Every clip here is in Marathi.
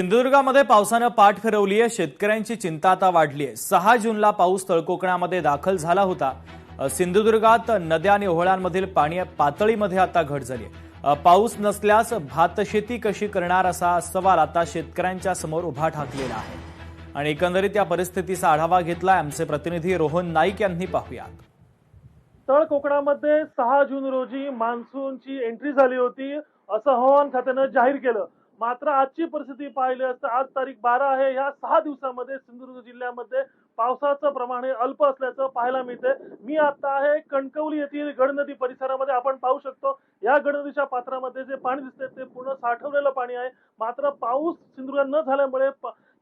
सिंधुदुर्गामध्ये पावसानं पाठ फिरवली आहे। शेतकऱ्यांची चिंता आता वाढली आहे। 6 जूनला पाऊस तळकोकणामध्ये दाखल झाला होता। सिंधुदुर्गात नद्या आणि ओहळ्यांमधील पाणी पातळीमध्ये आता घट झाली आहे। पाऊस नसल्यास भातशेती कशी करणार असा सवाल आता शेतकऱ्यांच्या समोर उभा ठाकलेला आहे। आणि एकंदरीत या परिस्थितीचा आढावा घेतला आमचे प्रतिनिधी रोहन नाईक यांनी। पाहूयात। तळ कोकणामध्ये 6 जून रोजी मान्सूनची एंट्री झाली होती असं हवामान खात्यानं जाहीर केलं। मात्र आजची परिस्थिती पाहिली असता आज तारीख 12 आहे। या 6 दिवसांमध्ये सिंधुदुर्ग जिल्ह्यामध्ये पावसाचं प्रमाण हे अल्प असल्याचं पाहायला मिळते। मी आता आहे कणकवली येथील गडनदी परिसरामध्ये। आपण पाहू शकतो या गडनदीच्या पात्रामध्ये जे पाणी दिसते ते पूर्ण साठवलेलं पाणी आहे। मात्र पाऊस सिंधुदुर्गात न झाल्यामुळे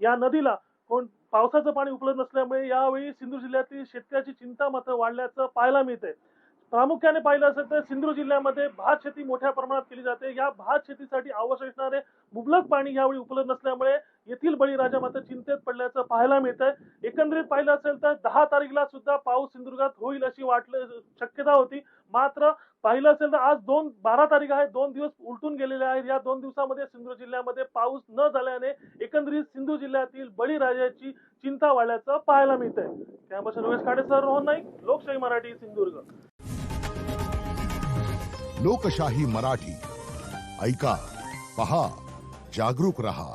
या नदीला पावसाचं पाणी उपलब्ध नसल्यामुळे यावेळी सिंधुदुर्ग जिल्ह्यातील शेतकऱ्याची चिंता मात्र वाढल्याचं पाहायला मिळते। प्रामुख्याने पाहिलं असेल तर सिंधुदुर्ग जिल्ह्यामध्ये भात शेती मोठ्या प्रमाणात केली जाते। या भात शेतीसाठी आवश्यक असणारे मुबलक पाणी यावेळी उपलब्ध नसल्यामुळे येथील बळीराजा मात्र चिंतेत पडल्याचं पाहायला मिळतंय। एकंदरीत पाहिलं असेल तर 10 तारखेला सुद्धा पाऊस सिंधुदुर्गात होईल अशी शक्यता होती। मात्र पाहिलं असेल तर आज 12 तारीख आहे। 2 दिवस उलटून गेलेले आहेत। या 2 दिवसामध्ये सिंधुदुर्ग जिल्ह्यामध्ये पाऊस न झाल्याने एकंदरीत सिंधुदुर्ग जिल्ह्यातील बळीराजाची चिंता वाढल्याचं पाहायला मिळतंय। त्यामुळे योगेश खाडेसर, रोहन नाईक, लोकशाही मराठी, सिंधुदुर्ग। लोकशाही मराठी ऐका, पहा, जागरूक रहा।